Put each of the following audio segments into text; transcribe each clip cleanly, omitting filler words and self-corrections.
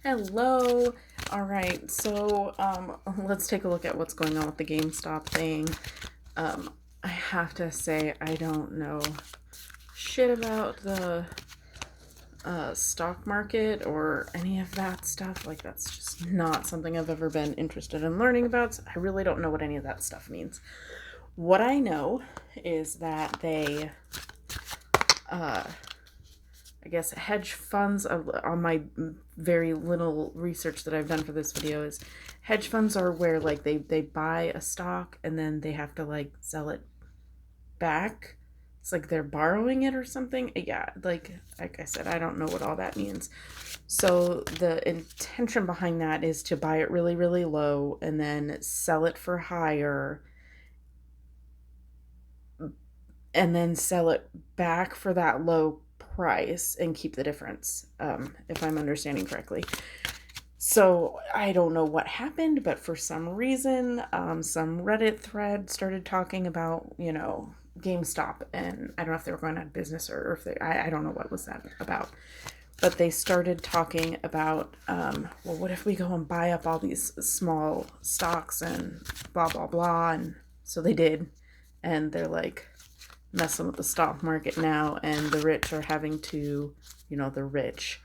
Hello. All right, so let's take a look at what's going on with the GameStop thing. I have to say I don't know shit about the stock market or any of that stuff. Like, that's just not something I've ever been interested in learning about. So I really don't know what any of that stuff means. What I know is that they I guess hedge funds, on my very little research that I've done for this video, is hedge funds are where like they buy a stock and then they have to like sell it back. It's like they're borrowing it or something. Yeah, like I said, I don't know what all that means. So the intention behind that is to buy it really, really low and then sell it for higher and then sell it back for that low price and keep the difference, if I'm understanding correctly. So I don't know what happened, but for some reason, some Reddit thread started talking about, GameStop, and I don't know if they were going out of business or if I don't know what was that about. But they started talking about, well, what if we go and buy up all these small stocks and blah, blah, blah. And so they did. And they're like messing with the stock market now, and the rich are having to, the rich,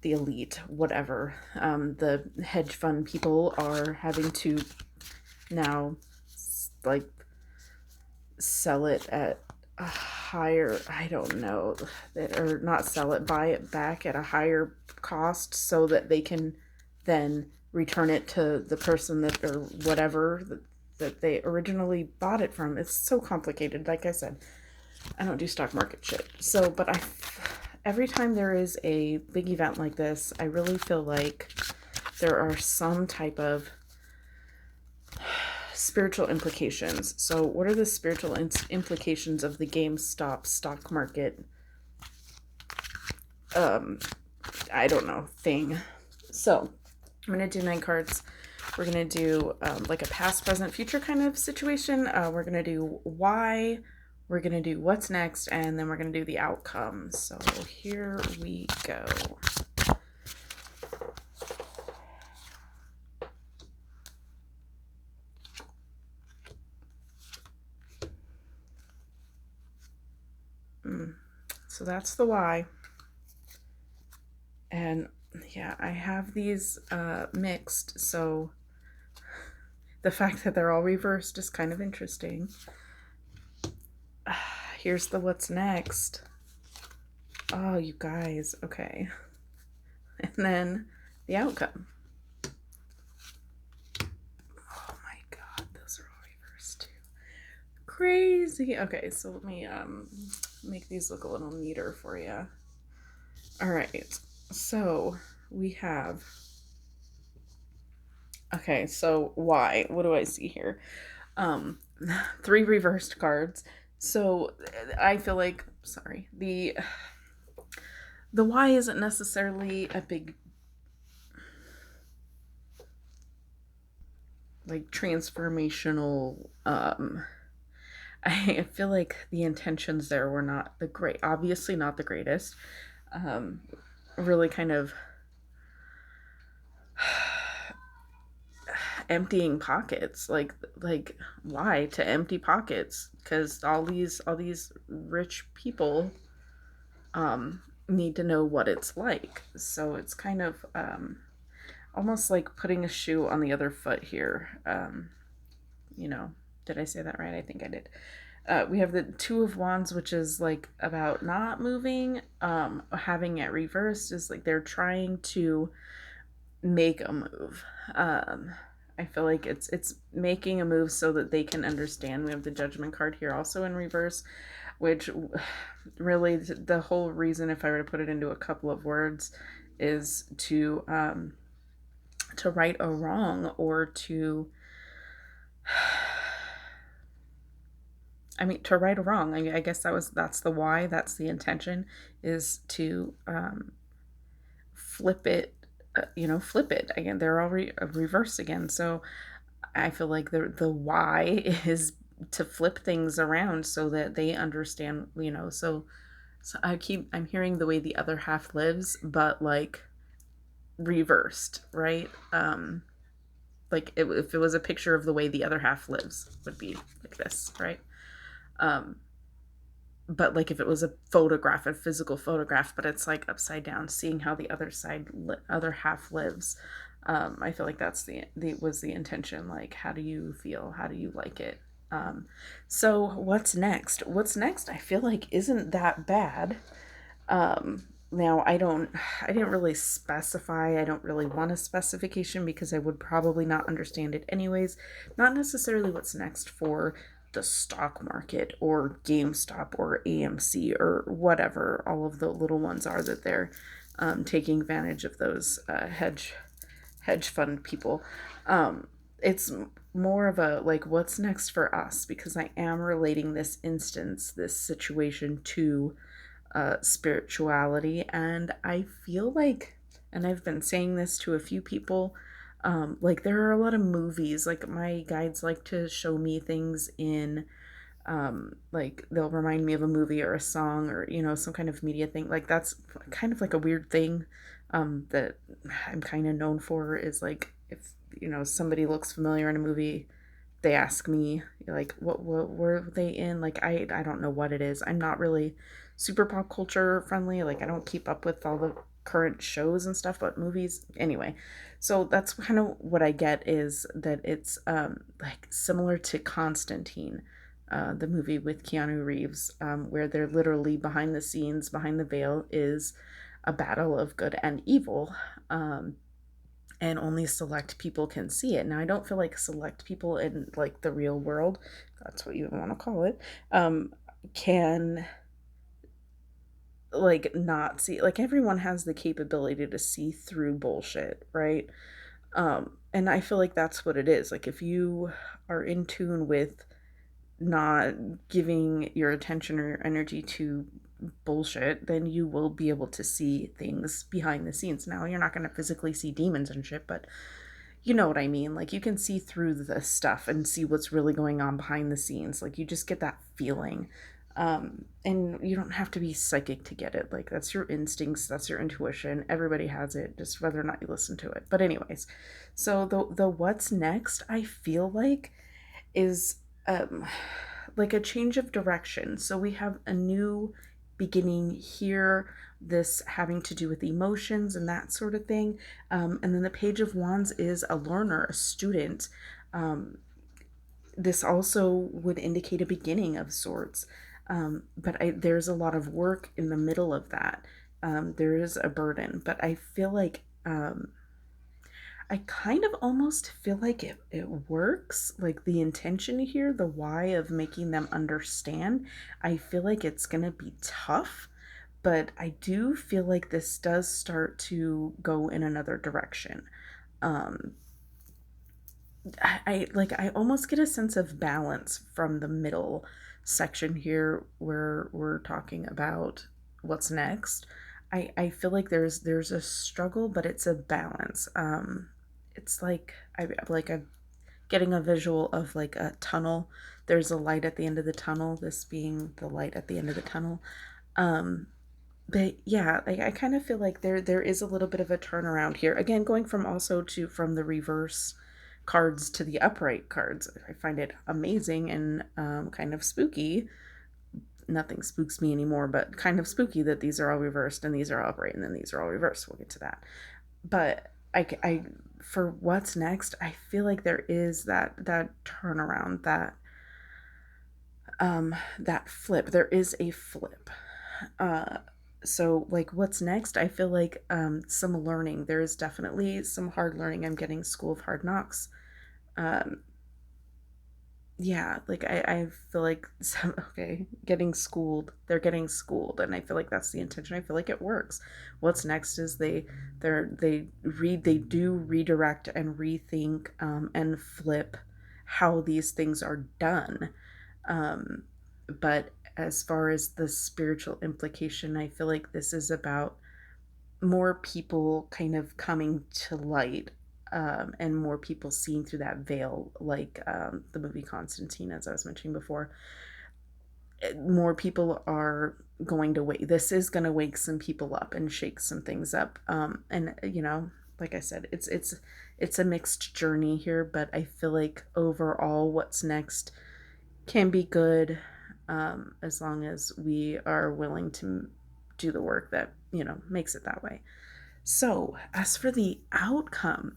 the elite, whatever, the hedge fund people are having to now like sell it at a higher, I don't know, or not sell it, buy it back at a higher cost so that they can then return it to the person that, or whatever, that they originally bought it from. It's so complicated. Like I said, I don't do stock market shit. So, but every time there is a big event like this, I really feel like there are some type of spiritual implications. So what are the spiritual implications of the GameStop stock market, I don't know, thing? So I'm going to do 9 cards. We're going to do like a past, present, future kind of situation. We're going to do why. We're going to do what's next, and then we're going to do the outcome. So here we go. So that's the why. And yeah, I have these mixed, so the fact that they're all reversed is kind of interesting. Here's the what's next. Oh, you guys, okay. And then the outcome. Oh my god, those are all reversed too. Crazy. Okay, so let me make these look a little neater for you. All right, so we have, okay, so why? What do I see here? 3 reversed cards. So I feel like, sorry, the why isn't necessarily a big like transformational, I feel like the intentions there were not the great, obviously not the greatest. Really kind of emptying pockets, like why to empty pockets? Because all these rich people need to know what it's like. So it's kind of almost like putting a shoe on the other foot here. Did I say that right? I think I did. We have the 2 of Wands, which is like about not moving. Having it reversed is like they're trying to make a move. I feel like it's making a move so that they can understand. We have the Judgment card here also in reverse, which really the whole reason, if I were to put it into a couple of words, is to right a wrong, or to to right a wrong. I guess that's the why, that's the intention, is to flip it, flip it again. They're all reversed again. So I feel like the why is to flip things around so that they understand, so I'm hearing the way the other half lives, but like reversed, right? Like if it was a picture of the way the other half lives, would be like this, right? Um, but like if it was a photograph, a physical photograph, but it's like upside down, seeing how the other half lives. I feel like that's the was the intention. Like, how do you feel? How do you like it? Um, so what's next? What's next? I feel like isn't that bad. Now I didn't really specify. I don't really want a specification because I would probably not understand it anyways. Not necessarily what's next for the stock market or GameStop or AMC or whatever all of the little ones are that they're taking advantage of those hedge fund people. It's more of a like what's next for us because I am relating this situation to spirituality. And I feel like, and I've been saying this to a few people, like there are a lot of movies, like my guides like to show me things in, like they'll remind me of a movie or a song or, some kind of media thing. Like that's kind of like a weird thing that I'm kind of known for is like if, somebody looks familiar in a movie, they ask me like what were they in, like I don't know what it is. I'm not really super pop culture friendly, like I don't keep up with all the current shows and stuff, but movies anyway. So that's kind of what I get, is that it's like similar to Constantine, the movie with Keanu Reeves, where they're literally behind the scenes, behind the veil is a battle of good and evil. And only select people can see it. Now, I don't feel like select people in like the real world, if that's what you want to call it, can like not see. Like everyone has the capability to see through bullshit, right? And I feel like that's what it is. Like if you are in tune with not giving your attention or your energy to bullshit, then you will be able to see things behind the scenes. Now, you're not going to physically see demons and shit, but you know what I mean? Like you can see through the stuff and see what's really going on behind the scenes. Like you just get that feeling. And you don't have to be psychic to get it. Like that's your instincts, that's your intuition. Everybody has it, just whether or not you listen to it. But anyways, so the what's next, I feel like is um like a change of direction. So we have a new beginning here, this having to do with emotions and that sort of thing. And then the Page of Wands is a learner, a student. This also would indicate a beginning of sorts. But there's a lot of work in the middle of that. There is a burden, but I feel like I kind of almost feel like it works. Like the intention here, the why of making them understand, I feel like it's going to be tough, but I do feel like this does start to go in another direction. Um, I almost get a sense of balance from the middle section here where we're talking about what's next. I feel like there's a struggle, but it's a balance. It's like I'm getting a visual of like a tunnel. There's a light at the end of the tunnel, this being the light at the end of the tunnel. Um, but yeah, like I kind of feel like there is a little bit of a turnaround here. Again, going from the reverse cards to the upright cards. I find it amazing and kind of spooky. Nothing spooks me anymore, but kind of spooky that these are all reversed and these are all upright and then these are all reversed. We'll get to that. But I for what's next, I feel like there is that turnaround, that flip. There is a flip. Uh, so like what's next? I feel like some learning. There is definitely some hard learning. I'm getting School of Hard Knocks. Um, yeah, like I feel like some, okay, getting schooled. They're getting schooled, and I feel like that's the intention. I feel like it works. What's next is they do redirect and rethink and flip how these things are done. Um, but as far as the spiritual implication, I feel like this is about more people kind of coming to light, and more people seeing through that veil, like the movie Constantine, as I was mentioning before. More people are going to wake. This is going to wake some people up and shake some things up. And like I said, it's a mixed journey here, but I feel like overall what's next can be good, as long as we are willing to do the work that, makes it that way. So, as for the outcome,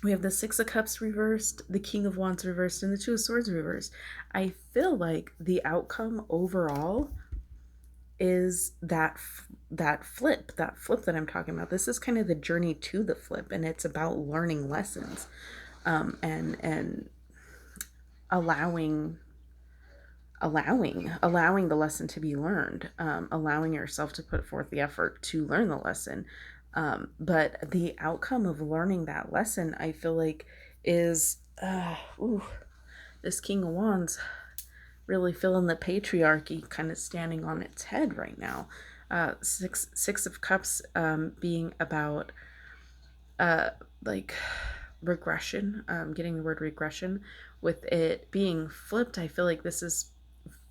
we have the Six of Cups reversed, the King of Wands reversed, and the Two of Swords reversed. I feel like the outcome overall is that flip that I'm talking about. This is kind of the journey to the flip, and it's about learning lessons, and allowing allowing the lesson to be learned, allowing yourself to put forth the effort to learn the lesson. But the outcome of learning that lesson, I feel like, is this King of Wands really feeling the patriarchy kind of standing on its head right now. Six of Cups, being about like regression, getting the word regression. With it being flipped, I feel like this is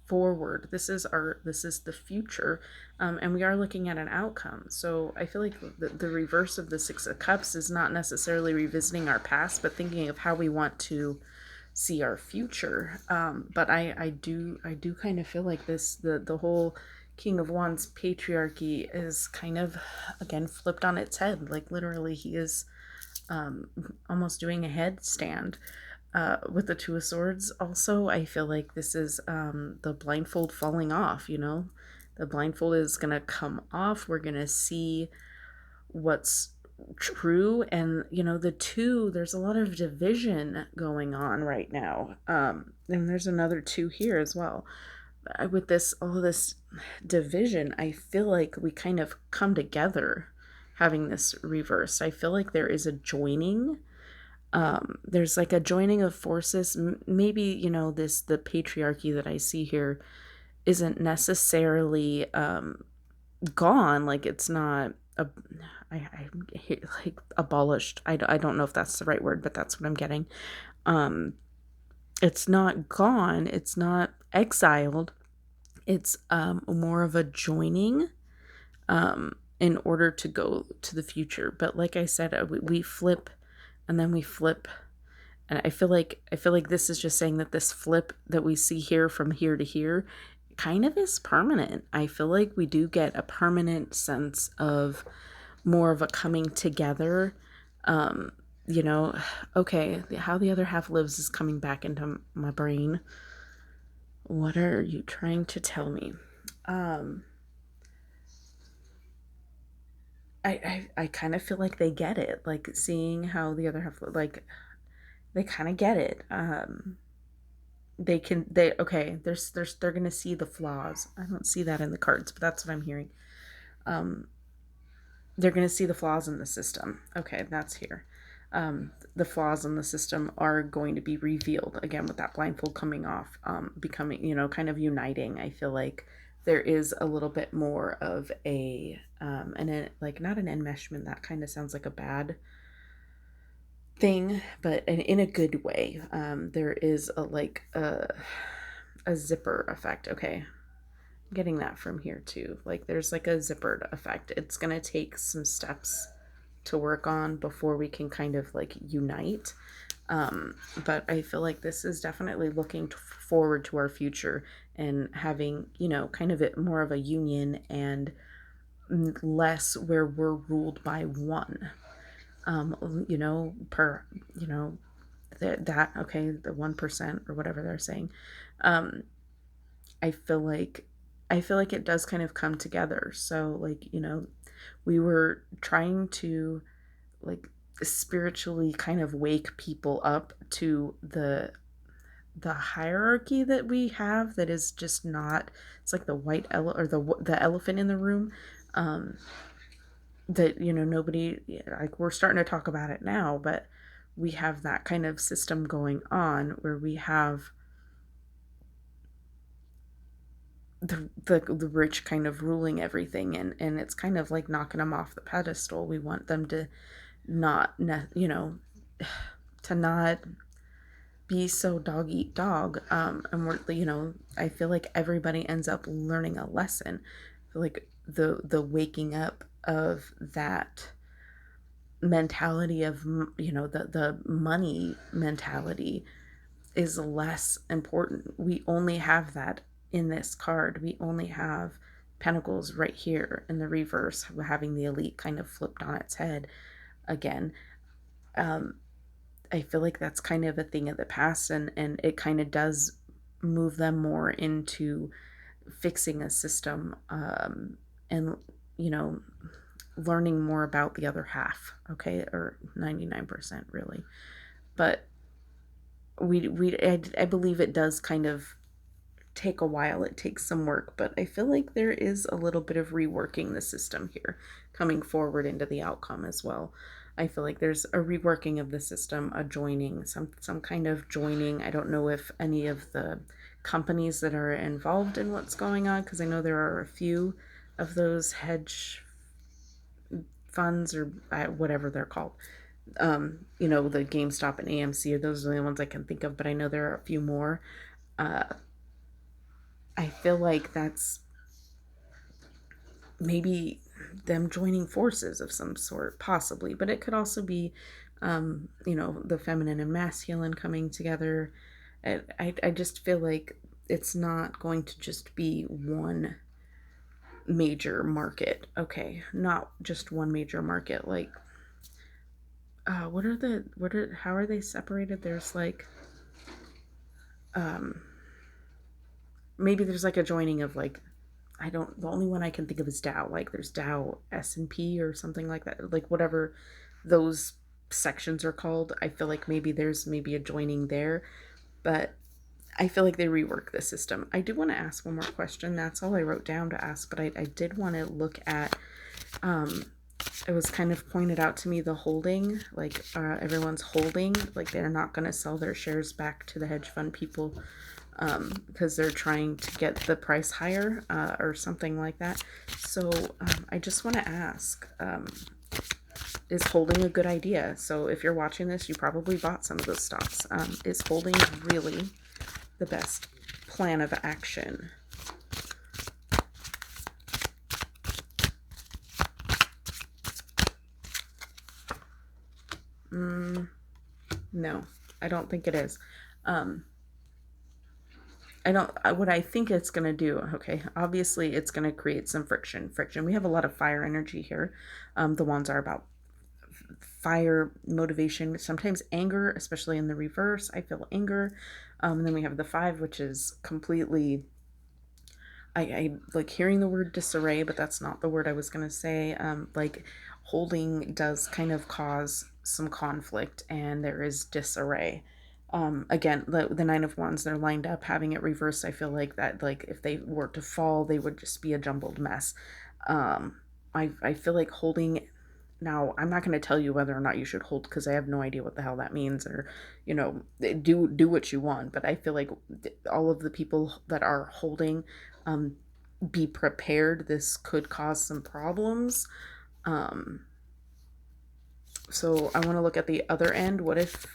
forward. This is the future, and we are looking at an outcome. So I feel like the reverse of the Six of Cups is not necessarily revisiting our past, but thinking of how we want to see our future. But I do kind of feel like the whole King of Wands patriarchy is kind of again flipped on its head. Like literally, he is almost doing a headstand. With the Two of Swords, also, I feel like this is the blindfold falling off. The blindfold is gonna come off. We're gonna see what's true, and there's a lot of division going on right now, and there's another two here as well. With all of this division, I feel like we kind of come together having this reversed. I feel like there is a joining. There's like a joining of forces. Maybe the patriarchy that I see here isn't necessarily gone. Like it's not I like abolished. I don't know if that's the right word, but that's what I'm getting. It's not gone, it's not exiled. It's more of a joining, in order to go to the future. But like I said, we flip, and then we flip, and I feel like this is just saying that this flip that we see here from here to here kind of is permanent. I feel like we do get a permanent sense of more of a coming together. Okay, how the other half lives is coming back into my brain. What are you trying to tell me? I kind of feel like they get it, like seeing how the other half, like they kind of get it. They're gonna see the flaws. I don't see that in the cards, but that's what I'm hearing. They're gonna see the flaws in the system. Okay, that's here. The flaws in the system are going to be revealed again with that blindfold coming off, becoming, kind of uniting. I feel like there is a little bit more of like not an enmeshment. That kind of sounds like a bad thing, but in a good way. There is a zipper effect. Okay, I'm getting that from here too. Like there's like a zippered effect. It's gonna take some steps to work on before we can kind of like unite. But I feel like this is definitely looking forward to our future and having, kind of more of a union and less where we're ruled by one. Okay, the 1% or whatever they're saying. I feel like it does kind of come together. So like, we were trying to like spiritually kind of wake people up to the hierarchy that we have, that is just not, it's like the white or the elephant in the room, that nobody, like, we're starting to talk about it now, but we have that kind of system going on where we have the rich kind of ruling everything, and it's kind of like knocking them off the pedestal. We want them to not to not be so dog eat dog, and we're, I feel like everybody ends up learning a lesson. I feel like the waking up of that mentality of, the money mentality is less important. We only have that in this card. We only have Pentacles right here in the reverse, having the Elite kind of flipped on its head again. I feel like that's kind of a thing of the past, and it kind of does move them more into fixing a system, and, you know, learning more about the other half, okay, or 99% really. But I believe it does kind of take a while. It takes some work, but I feel like there is a little bit of reworking the system here coming forward into the outcome as well. I feel like there's a reworking of the system, a joining, some kind of joining. I don't know if any of the companies that are involved in what's going on, because I know there are a few of those hedge funds, or whatever they're called. The GameStop and AMC, are those are the ones I can think of, but I know there are a few more. I feel like that's maybe them joining forces of some sort, possibly, but it could also be, the feminine and masculine coming together. I just feel like it's not going to just be one major market. Okay, not just one major market. Like, how are they separated? There's like, maybe there's like a joining of like, the only one I can think of is Dow. Like there's Dow S&P or something like that. Like whatever those sections are called. I feel like there's maybe a joining there, but I feel like they rework the system. I do want to ask one more question. That's all I wrote down to ask, but I did want to look at, it was kind of pointed out to me, the holding, like everyone's holding, like they're not going to sell their shares back to the hedge fund people, because they're trying to get the price higher, or something like that. So I just want to ask, is holding a good idea? So if you're watching this, you probably bought some of those stocks. Is holding really the best plan of action? No, I don't think it is. What I think it's going to do, okay, obviously it's going to create some friction. We have a lot of fire energy here. The ones are about fire, motivation, sometimes anger, especially in the reverse. I feel anger. And then we have the 5, which is completely, I like hearing the word disarray, but that's not the word I was going to say. Like holding does kind of cause some conflict, and there is disarray. Again, the 9 of Wands, they're lined up, having it reversed. I feel like that, like if they were to fall, they would just be a jumbled mess. I feel like holding. Now, I'm not going to tell you whether or not you should hold, because I have no idea what the hell that means, or, do what you want. But I feel like all of the people that are holding, be prepared. This could cause some problems. So I want to look at the other end. What if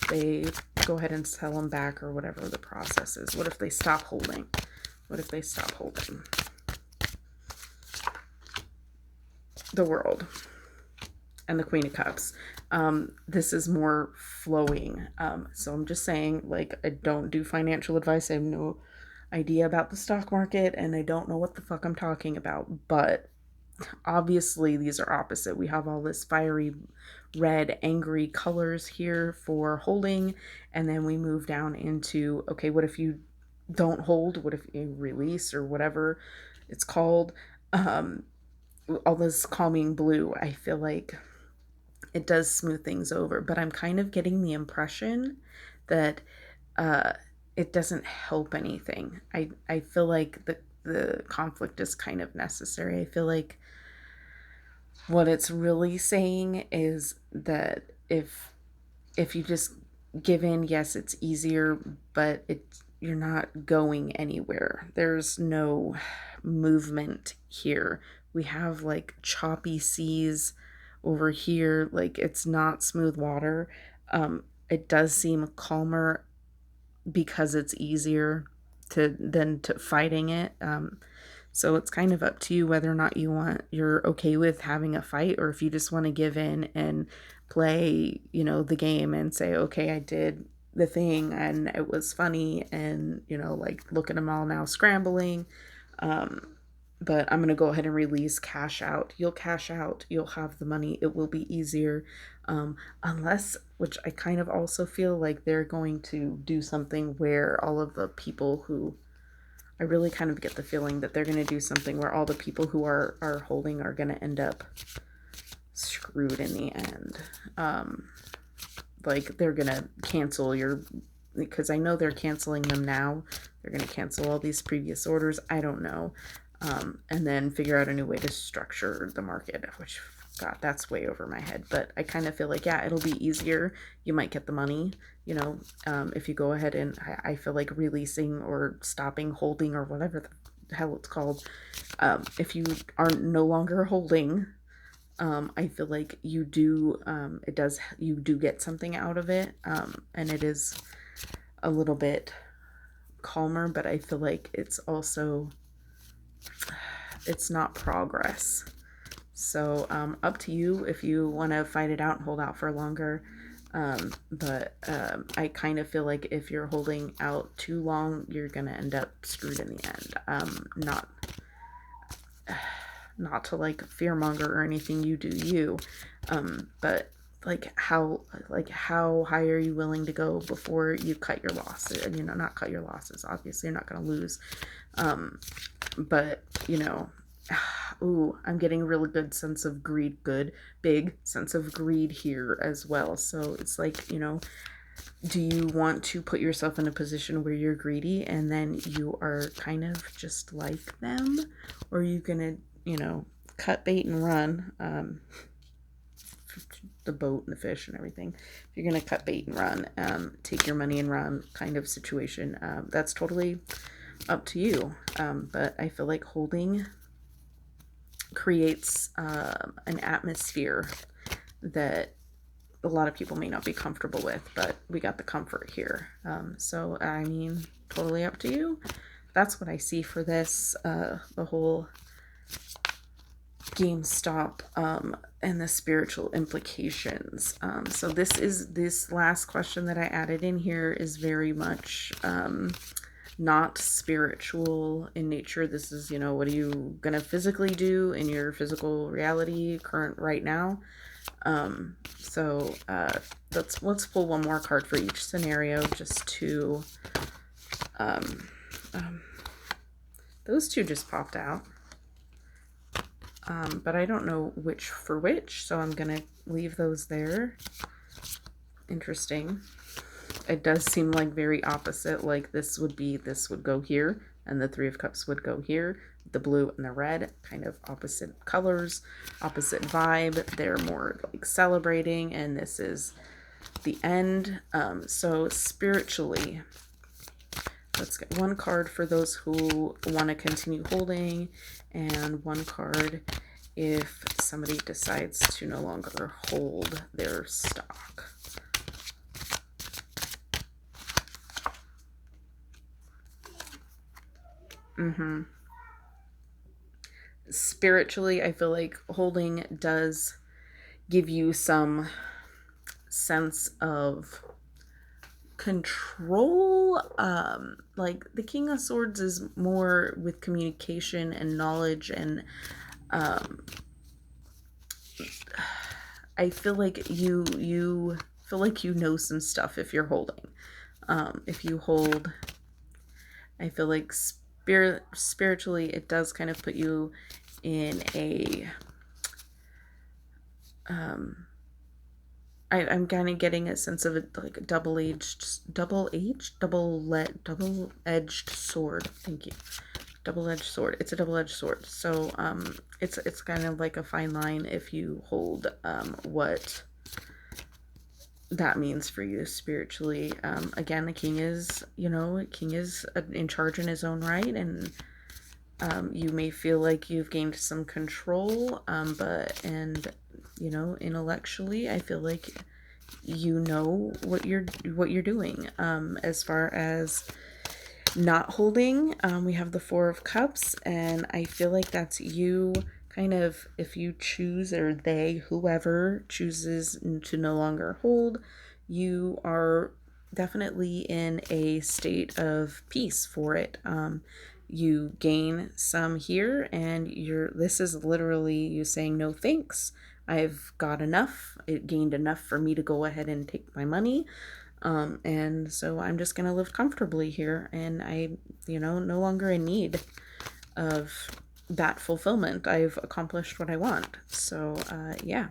they go ahead and sell them back, or whatever the process is? What if they stop holding? What if they stop holding? The World and the Queen of Cups. This is more flowing. So I'm just saying, like, I don't do financial advice. I have no idea about the stock market, and I don't know what the fuck I'm talking about. But obviously these are opposite. We have all this fiery red, angry colors here for holding, and then we move down into, okay, what if you don't hold? What if you release, or whatever it's called? All this calming blue, I feel like it does smooth things over, but I'm kind of getting the impression that it doesn't help anything. I feel like the conflict is kind of necessary. I feel like what it's really saying is that if you just give in, yes, it's easier, but you're not going anywhere. There's no movement here. We have like choppy seas over here. Like it's not smooth water. It does seem calmer because it's easier than to fighting it. So it's kind of up to you whether or not you're okay with having a fight, or if you just want to give in and play, the game and say, okay, I did the thing and it was funny, and, like, look at them all now scrambling. But I'm going to go ahead and release cash out. You'll cash out. You'll have the money. It will be easier. Unless, which I kind of also feel like they're going to do something where all of the people who, I really kind of get the feeling that they're going to do something where all the people who are holding are going to end up screwed in the end. Like, they're going to cancel because I know they're canceling them now. They're going to cancel all these previous orders. I don't know. And then figure out a new way to structure the market, which, God, that's way over my head. But I kind of feel like, yeah, it'll be easier. You might get the money, if you go ahead and I feel like releasing or stopping holding, or whatever the hell it's called. If you are no longer holding, I feel like you do get something out of it. And it is a little bit calmer, but I feel like it's not progress. So up to you if you want to fight it out and hold out for longer. But I kind of feel like if you're holding out too long, you're going to end up screwed in the end. Not to like fearmonger or anything, you do you. But how high are you willing to go before you cut your losses? Not cut your losses. Obviously, you're not going to lose. But ooh, I'm getting a really good sense of greed, big sense of greed here as well. So it's like, do you want to put yourself in a position where you're greedy and then you are kind of just like them? Or are you gonna, cut bait and run? The boat and the fish and everything. If you're gonna cut bait and run, take your money and run kind of situation, that's totally up to you. But I feel like holding creates an atmosphere that a lot of people may not be comfortable with, but we got the comfort here. So I mean, totally up to you. That's what I see for this, the whole GameStop and the spiritual implications. So this last question that I added in here is very much not spiritual in nature. This is, what are you gonna physically do in your physical reality current right now? So let's pull one more card for each scenario, just to those two just popped out, but I don't know which for which, so I'm gonna leave those there. Interesting. It does seem like very opposite, like this would go here, and the Three of Cups would go here. The blue and the red, kind of opposite colors, opposite vibe. They're more like celebrating, and this is the end. So spiritually, let's get one card for those who want to continue holding, and one card if somebody decides to no longer hold their stock. Spiritually, I feel like holding does give you some sense of control. Like the King of Swords is more with communication and knowledge, and I feel like you feel like you know some stuff if you're holding. If you hold, I feel like spiritually it does kind of put you in a I'm kind of getting a sense of it like a double-edged sword. Thank you. Double-edged sword. It's a double-edged sword. So it's kind of like a fine line if you hold what that means for you spiritually. Again, the king is in charge in his own right, and you may feel like you've gained some control, but intellectually, I feel like you know what you're doing. As far as not holding, we have the Four of Cups, and I feel like that's you kind of, if you choose, or they, whoever chooses to no longer hold, you are definitely in a state of peace for it. You gain some here, and this is literally you saying no thanks. I've got enough. It gained enough for me to go ahead and take my money. And so I'm just going to live comfortably here, and no longer in need of that fulfillment. I've accomplished what I want. So, yeah,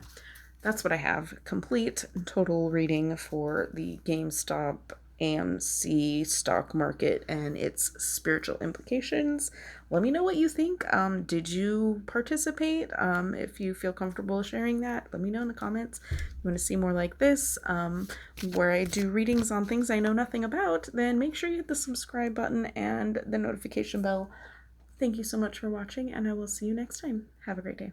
that's what I have. Complete total reading for the GameStop AMC stock market and its spiritual implications. Let me know what you think. Did you participate? If you feel comfortable sharing that, let me know in the comments. If you want to see more like this, where I do readings on things I know nothing about, then make sure you hit the subscribe button and the notification bell. Thank you so much for watching, and I will see you next time. Have a great day.